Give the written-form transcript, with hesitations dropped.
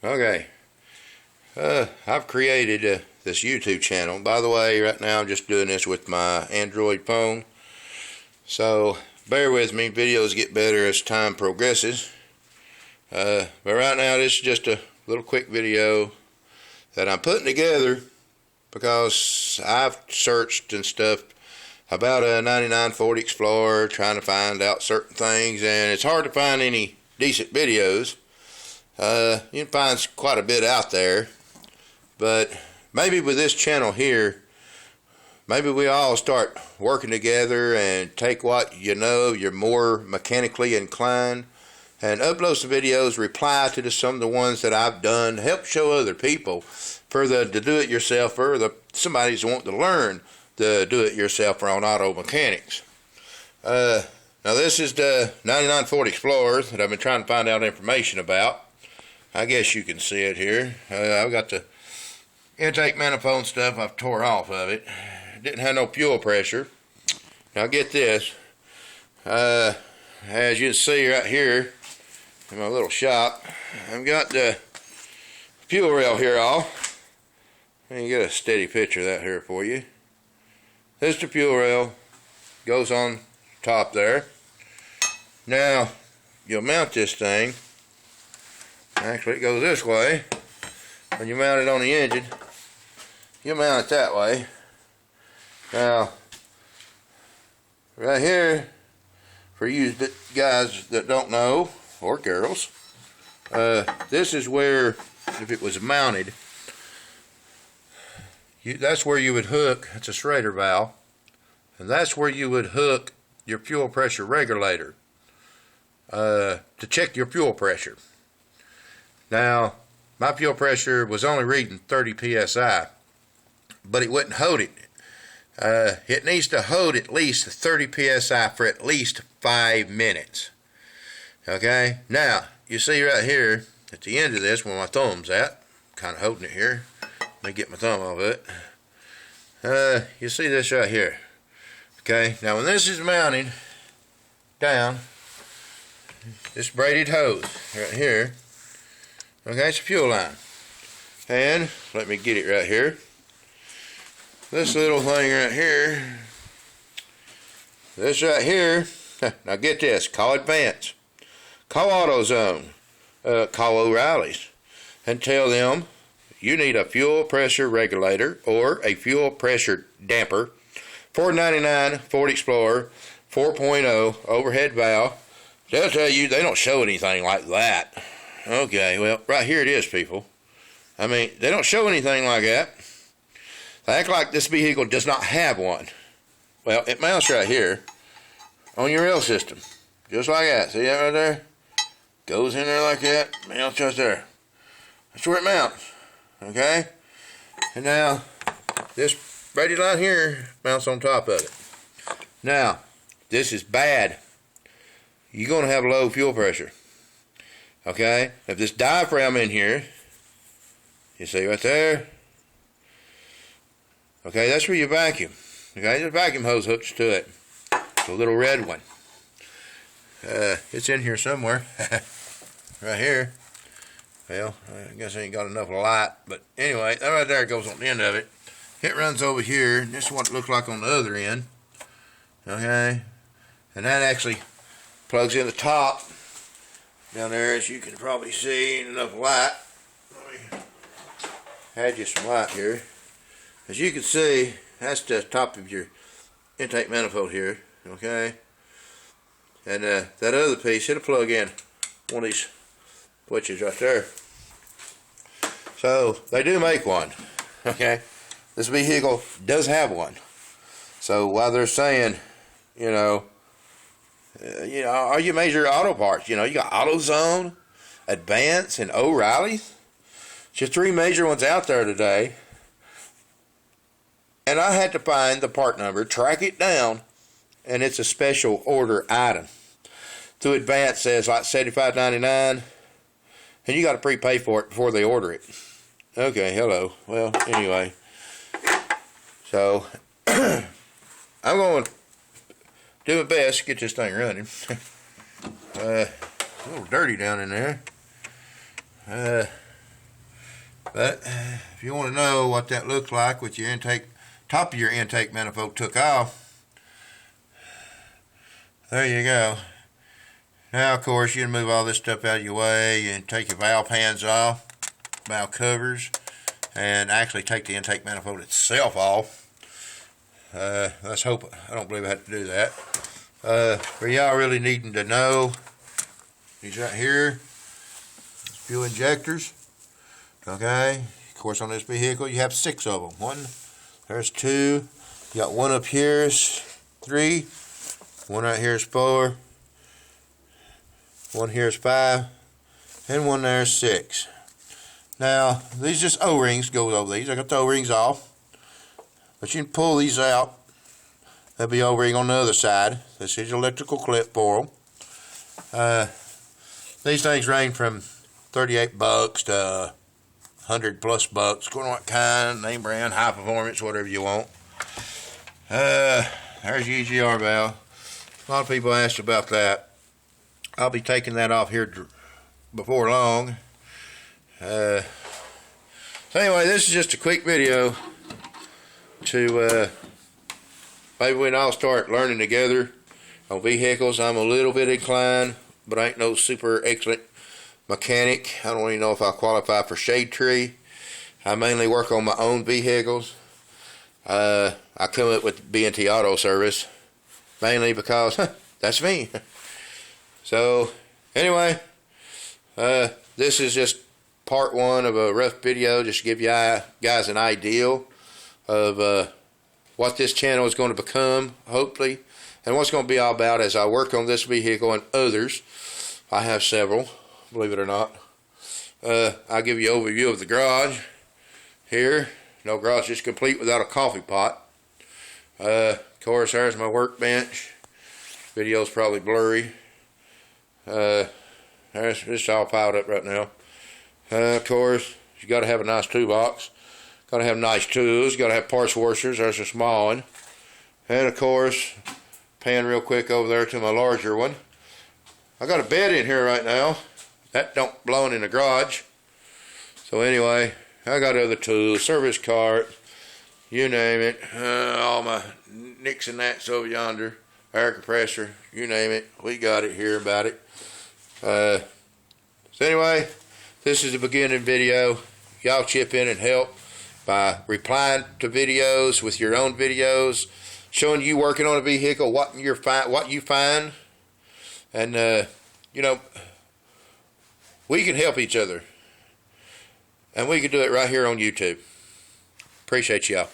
Okay, I've created this YouTube channel. By the way, right now I'm just doing this with my Android phone. So bear with me, videos get better as time progresses. But right now this is just a little quick video that I'm putting together because I've searched and stuff about a 99 Ford Explorer, trying to find out certain things, and it's hard to find any decent videos. You can find quite a bit out there, but maybe with this channel here, maybe we all start working together and take what you know, you're more mechanically inclined, and upload some videos, reply to some of the ones that I've done, help show other people for the do-it-yourself or somebody's wanting to learn the do-it-yourself on auto mechanics. Now this is the 99 Ford Explorer that I've been trying to find out information about. I guess you can see it here. I've got the intake manifold stuff I've tore off of it. Didn't have no fuel pressure. Now get this. As you can see right here in my little shop, I've got the fuel rail here off. Let me get a steady picture of that here for you. This is the fuel rail. Goes on top there. Now you'll mount this thing. Actually, it goes this way. When you mount it on the engine, you mount it that way. Now, right here, for you guys that don't know, or girls, this is where, if it was mounted, that's where you would hook. It's a Schrader valve, and that's where you would hook your fuel pressure regulator to check your fuel pressure. Now, my fuel pressure was only reading 30 psi, but it wouldn't hold it. It needs to hold at least 30 psi for at least 5 minutes. Okay, now you see right here at the end of this where my thumb's at, kind of holding it here. Let me get my thumb off of it. You see this right here. Okay, now when this is mounted down, this braided hose right here. Okay, it's a fuel line. And let me get it right here. This little thing right here. This right here. Now get this. Call Advance. Call AutoZone. Call O'Reilly's. And tell them you need a fuel pressure regulator or a fuel pressure damper. 499 Ford Explorer 4.0 overhead valve. They'll tell you they don't show anything like that. Okay, well, right here it is, people. I mean, they don't show anything like that. They act like this vehicle does not have one. Well, it mounts right here on your rail system. Just like that. See that right there? Goes in there like that, mounts right there. That's where it mounts. Okay? And now, this braided line here mounts on top of it. Now, this is bad. You're going to have low fuel pressure. Okay, if this diaphragm in here, you see right there, okay, that's where you vacuum. Okay, the vacuum hose hooks to it. It's a little red one. It's in here somewhere. Right here. Well, I guess I ain't got enough light, but anyway, that right there goes on the end of it. It runs over here, and this is what it looks like on the other end. Okay, and that actually plugs in the top. Down there, as you can probably see, ain't enough light. Let me add you some light here. As you can see, that's the top of your intake manifold here, okay? And that other piece, it'll plug in one of these switches right there. So, they do make one, okay? This vehicle does have one. So, while they're saying, you know, all your major auto parts, you got AutoZone, Advance, and O'Reilly's. It's your 3 major ones out there today. And I had to find the part number, track it down, and it's a special order item. Through Advance says like $75.99, and you got to prepay for it before they order it. Okay, hello. Well, anyway. So, I'm going to do my best to get this thing running. A little dirty down in there. But if you want to know what that looks like with your top of your intake manifold took off, there you go. Now, of course, you can move all this stuff out of your way and take your valve pans off, valve covers, and actually take the intake manifold itself off. Let's hope. I don't believe I have to do that. For y'all really needing to know, these right here, fuel injectors. Okay, of course, on this vehicle you have 6 of them. One, there's 2. You got one up here is 3. One right here is 4. One here is 5, and one there is 6. Now, these just O-rings go over these. I got the O-rings off, but you can pull these out. There'll be O-ring on the other side. This is electrical clip for them. These things range from $38 to $100+ going on what kind, name brand, high performance, whatever you want. There's your EGR valve. A lot of people asked about that. I'll be taking that off here before long. So anyway, this is just a quick video to maybe we can all start learning together on vehicles. I'm a little bit inclined, but I ain't no super excellent mechanic. I don't even know if I qualify for shade tree. I mainly work on my own vehicles. I come up with B&T Auto Service mainly because that's me. So anyway, this is just part 1 of a rough video, just to give you guys an idea of what this channel is going to become, hopefully, and what's going to be all about as I work on this vehicle and others. I have several, believe it or not. I'll give you an overview of the garage here. No garage is complete without a coffee pot. Of course, there's my workbench. Video's probably blurry. It's all piled up right now. Of course, you got to have a nice toolbox. Got to have nice tools. Got to have parts washers. There's a small one. And of course, pan real quick over there to my larger one. I got a bed in here right now. That don't belong in the garage. So anyway, I got other tools, service cart, you name it. All my nicks and nats over yonder. Air compressor, you name it. We got it here about it. So anyway, this is the beginning video. Y'all chip in and help by replying to videos with your own videos, showing you working on a vehicle, what you find, and you know, we can help each other, and we can do it right here on YouTube. Appreciate y'all.